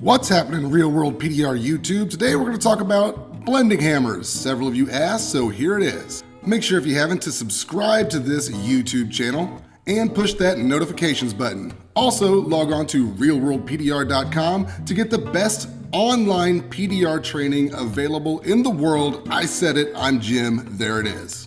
What's happening, Real World PDR YouTube? Today we're going to talk about blending hammers. Several of you asked, so here it is. Make sure if you haven't to subscribe to this YouTube channel and push that notifications button. Also, log on to realworldpdr.com to get the best online PDR training available in the world. I said it, I'm Jim, there it is.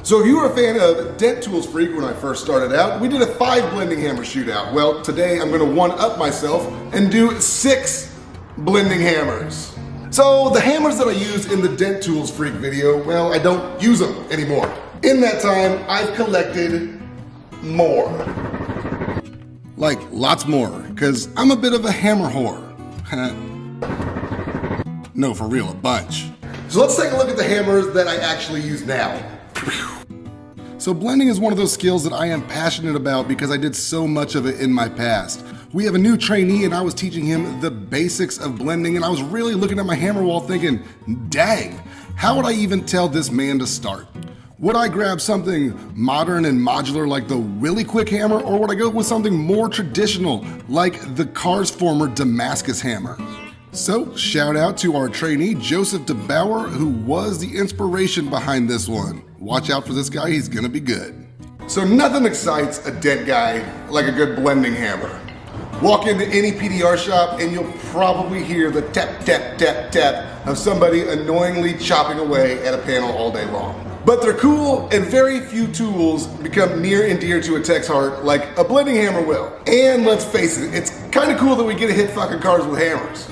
So if you were a fan of Dent Tools Freak when I first started out, we did a 5 blending hammer shootout. Well, today I'm gonna one-up myself and do 6 blending hammers. So the hammers that I used in the Dent Tools Freak video, well, I don't use them anymore. In that time, I've collected more. Like lots more, because I'm a bit of a hammer whore. No, for real, a bunch. So let's take a look at the hammers that I actually use now. So blending is one of those skills that I am passionate about because I did so much of it in my past. We have a new trainee and I was teaching him the basics of blending, and I was really looking at my hammer wall thinking, dang, how would I even tell this man to start? Would I grab something modern and modular like the Willy Quick hammer, or would I go with something more traditional like the Carsformer Damascus hammer? So shout out to our trainee, Joseph DeBauer, who was the inspiration behind this one. Watch out for this guy, he's gonna be good. So nothing excites a dent guy like a good blending hammer. Walk into any PDR shop and you'll probably hear the tap, tap, tap, tap of somebody annoyingly chopping away at a panel all day long. But they're cool, and very few tools become near and dear to a tech's heart like a blending hammer will. And let's face it, it's kinda cool that we get to hit fucking cars with hammers.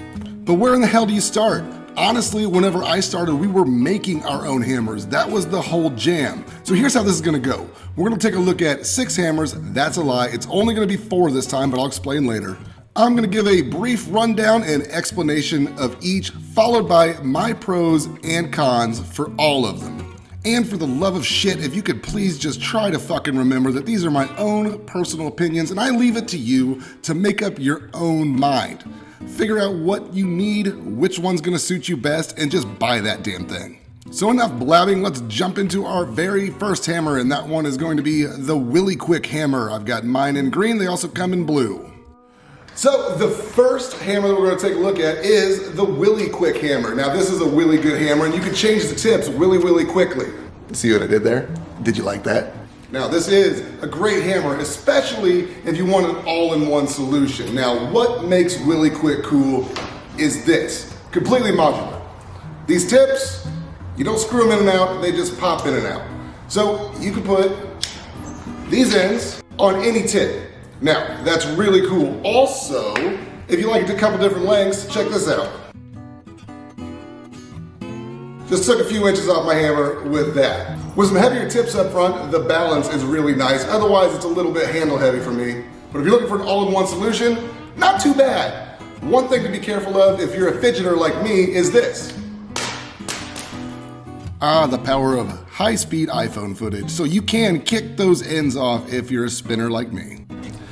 But where in the hell do you start? Honestly, whenever I started, we were making our own hammers. That was the whole jam. So here's how this is gonna go. We're gonna take a look at 6 hammers. That's a lie. It's only gonna be 4 this time, but I'll explain later. I'm gonna give a brief rundown and explanation of each, followed by my pros and cons for all of them. And for the love of shit, if you could please just try to fucking remember that these are my own personal opinions, and I leave it to you to make up your own mind. Figure out what you need, which one's gonna suit you best, and just buy that damn thing. So enough blabbing, let's jump into our very first hammer, and that one is going to be the Willy Quick hammer. I've got mine in green, they also come in blue. So the first hammer that we're gonna take a look at is the Willy Quick hammer. Now this is a really good hammer, and you can change the tips really quickly. See what I did there? Did you like that? Now this is a great hammer, especially if you want an all-in-one solution. Now what makes Willy Quick cool is this, completely modular. These tips, you don't screw them in and out, they just pop in and out. So you can put these ends on any tip. Now that's really cool. Also, if you like it a couple different lengths, check this out. Just took a few inches off my hammer with that. With some heavier tips up front, the balance is really nice. Otherwise, it's a little bit handle heavy for me. But if you're looking for an all-in-one solution, not too bad. One thing to be careful of if you're a fidgeter like me is this. The power of high-speed iPhone footage. So you can kick those ends off if you're a spinner like me.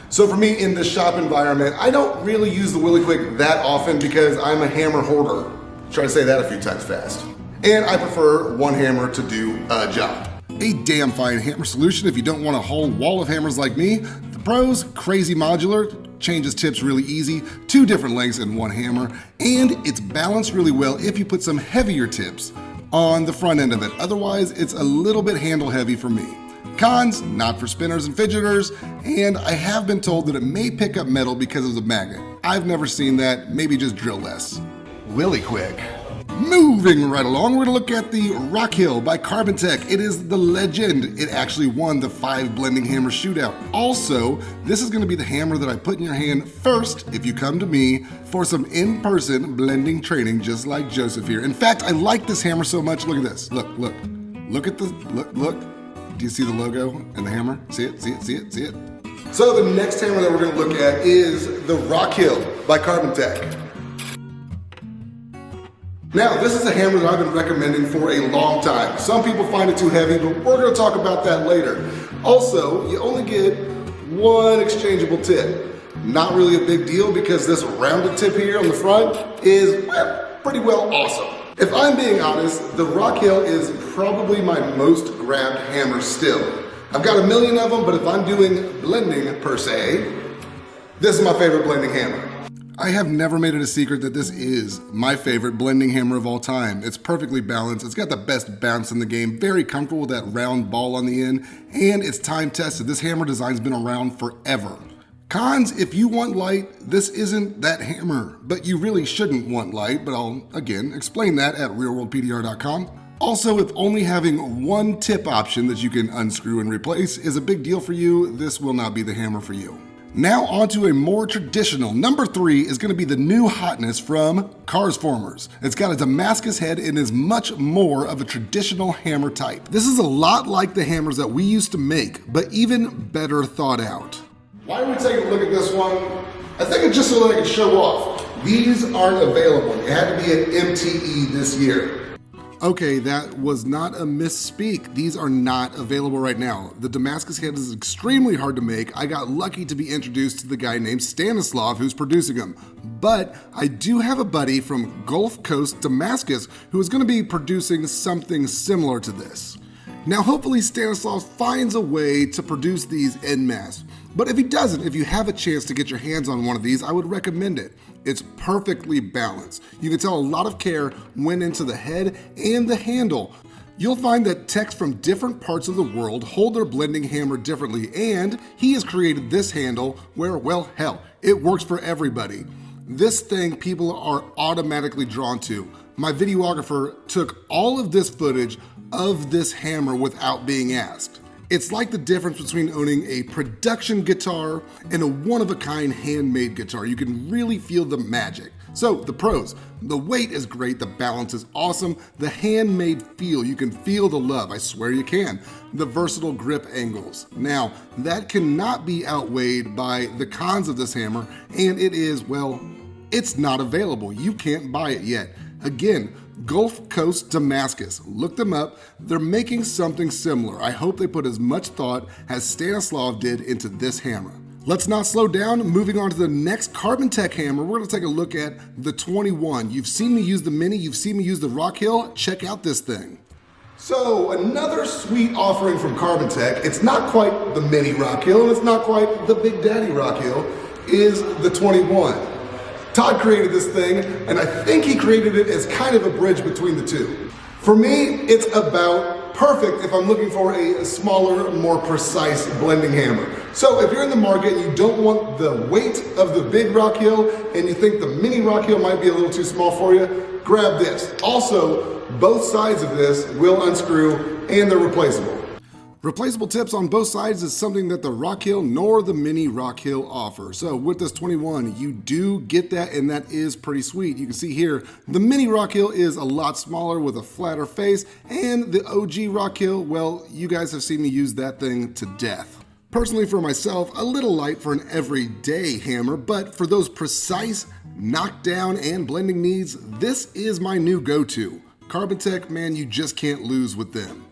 So for me in the shop environment, I don't really use the Willy Quick that often because I'm a hammer hoarder. Try to say that a few times fast. And I prefer one hammer to do a job. A damn fine hammer solution if you don't want a whole wall of hammers like me. The pros, crazy modular, changes tips really easy, 2 different lengths in one hammer, and it's balanced really well if you put some heavier tips on the front end of it. Otherwise, it's a little bit handle heavy for me. Cons, not for spinners and fidgeters, and I have been told that it may pick up metal because of the magnet. I've never seen that, maybe just drill less. Willy Quick. Moving right along, we're gonna look at the Rockhill by Carbon Tech. It is the legend. It actually won the 5 blending hammer shootout. Also, this is gonna be the hammer that I put in your hand first if you come to me for some in-person blending training just like Joseph here. In fact, I like this hammer so much, look at this. Look at the, look. Do you see the logo and the hammer? See it, see it, see it, see it? So the next hammer that we're gonna look at is the Rockhill by Carbon Tech. Now, this is a hammer that I've been recommending for a long time. Some people find it too heavy, but we're gonna talk about that later. Also, you only get 1 exchangeable tip. Not really a big deal because this rounded tip here on the front is pretty well awesome. If I'm being honest, the Rockhill is probably my most grabbed hammer still. I've got a million of them, but if I'm doing blending per se, this is my favorite blending hammer. I have never made it a secret that this is my favorite blending hammer of all time. It's perfectly balanced, it's got the best bounce in the game, very comfortable with that round ball on the end, and it's time tested. This hammer design's been around forever. Cons, if you want light, this isn't that hammer, but you really shouldn't want light, but I'll, again, explain that at realworldpdr.com. Also, with only having one tip option that you can unscrew and replace is a big deal for you, this will not be the hammer for you. Now onto a more traditional. Number 3 is going to be the new hotness from Carsformers. It's got a Damascus head and is much more of a traditional hammer type. This is a lot like the hammers that we used to make, but even better thought out. Why are we taking a look at this one? I think it's just so that I can show off. These aren't available. It had to be an MTE this year. Okay, that was not a misspeak. These are not available right now. The Damascus head is extremely hard to make. I got lucky to be introduced to the guy named Stanislav who's producing them. But I do have a buddy from Gulf Coast, Damascus, who is going to be producing something similar to this. Now, hopefully Stanislav finds a way to produce these en masse. But if he doesn't, if you have a chance to get your hands on one of these, I would recommend it. It's perfectly balanced. You can tell a lot of care went into the head and the handle. You'll find that techs from different parts of the world hold their blending hammer differently, and he has created this handle where, well, hell, it works for everybody. This thing people are automatically drawn to. My videographer took all of this footage of this hammer without being asked. It's like the difference between owning a production guitar and a one-of-a-kind handmade guitar. You can really feel the magic. So, the pros. The weight is great, the balance is awesome, the handmade feel, you can feel the love, I swear you can. The versatile grip angles. Now, that cannot be outweighed by the cons of this hammer, and it is, well, it's not available. You can't buy it yet. Again, Gulf Coast Damascus. Look them up. They're making something similar. I hope they put as much thought as Stanislav did into this hammer. Let's not slow down. Moving on to the next Carbon Tech hammer, we're going to take a look at the 21. You've seen me use the Mini, you've seen me use the Rock Hill. Check out this thing. So, another sweet offering from Carbon Tech. It's not quite the Mini Rock Hill, and it's not quite the Big Daddy Rock Hill, is the 21. Todd created this thing, and I think he created it as kind of a bridge between the two. For me, it's about perfect if I'm looking for a smaller, more precise blending hammer. So if you're in the market and you don't want the weight of the big Rock Hill and you think the Mini Rock Hill might be a little too small for you, grab this. Also, both sides of this will unscrew and they're replaceable. Replaceable tips on both sides is something that the Rock Hill nor the Mini Rock Hill offer. So with this 21, you do get that, and that is pretty sweet. You can see here, the Mini Rock Hill is a lot smaller with a flatter face, and the OG Rock Hill, well, you guys have seen me use that thing to death. Personally for myself, a little light for an everyday hammer, but for those precise knockdown and blending needs, this is my new go-to. Carbon Tech, man, you just can't lose with them.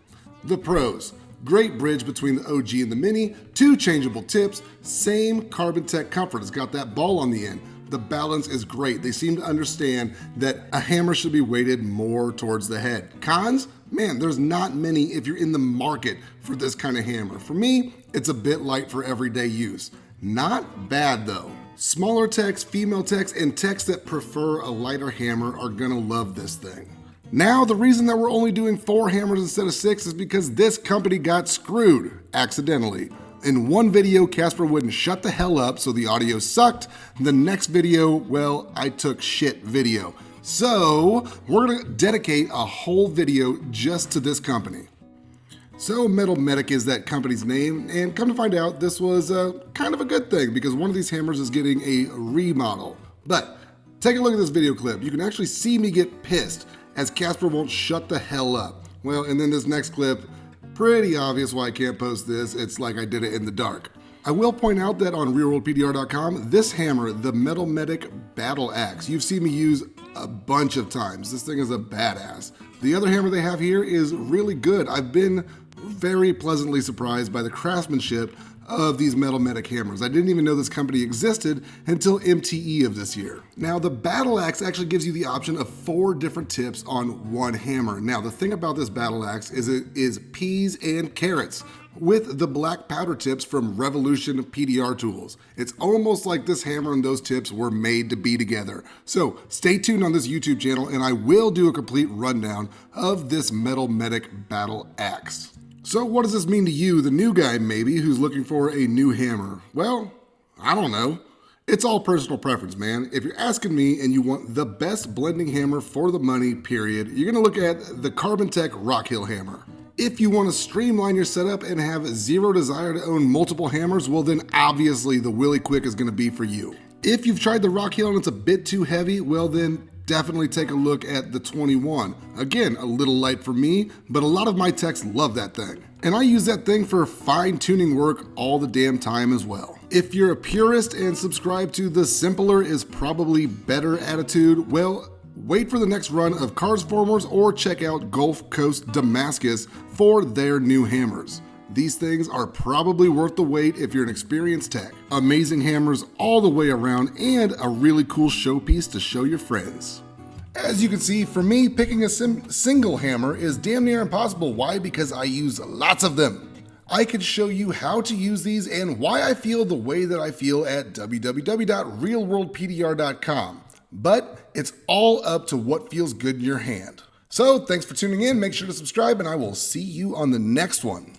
The pros. Great bridge between the OG and the Mini, 2 changeable tips, same Carbon Tech comfort. It's got that ball on the end. The balance is great. They seem to understand that a hammer should be weighted more towards the head. Cons? Man, there's not many if you're in the market for this kind of hammer. For me, it's a bit light for everyday use. Not bad though. Smaller techs, female techs, and techs that prefer a lighter hammer are gonna love this thing. Now, the reason that we're only doing 4 hammers instead of 6 is because this company got screwed, accidentally. In one video, Casper wouldn't shut the hell up, so the audio sucked. The next video, well, I took shit video. So, we're gonna dedicate a whole video just to this company. So, Metal Medic is that company's name, and come to find out, this was kind of a good thing, because one of these hammers is getting a remodel. But, take a look at this video clip. You can actually see me get pissed, as Casper won't shut the hell up. Well, and then this next clip, pretty obvious why I can't post this. It's like I did it in the dark. I will point out that on realworldpdr.com, this hammer, the Metal Medic Battle Axe, you've seen me use a bunch of times. This thing is a badass. The other hammer they have here is really good. I've been very pleasantly surprised by the craftsmanship of these Metal Medic hammers. I didn't even know this company existed until MTE of this year. Now, the Battle Axe actually gives you the option of 4 different tips on one hammer. Now, the thing about this Battle Axe is it is peas and carrots. with the black powder tips from Revolution PDR tools. It's almost like this hammer and those tips were made to be together. So stay tuned on this YouTube channel and I will do a complete rundown of this metal Medic battle axe. So what does this mean to you, the new guy maybe, who's looking for a new hammer? Well, I don't know. It's all personal preference, man. If you're asking me and you want the best blending hammer for the money, period, you're gonna look at the Carbon Tech Rock Hill hammer. If you want to streamline your setup and have zero desire to own multiple hammers, well then obviously the Willy Quick is gonna be for you. If you've tried the Rock Hill and it's a bit too heavy, well then definitely take a look at the 21. Again, a little light for me, but a lot of my techs love that thing. And I use that thing for fine-tuning work all the damn time as well. If you're a purist and subscribe to the simpler is probably better attitude, well, wait for the next run of Carsformers or check out Gulf Coast Damascus for their new hammers. These things are probably worth the wait if you're an experienced tech. Amazing hammers all the way around and a really cool showpiece to show your friends. As you can see, for me, picking a single hammer is damn near impossible. Why? Because I use lots of them. I could show you how to use these and why I feel the way that I feel at www.realworldpdr.com. But it's all up to what feels good in your hand. So thanks for tuning in. Make sure to subscribe and I will see you on the next one.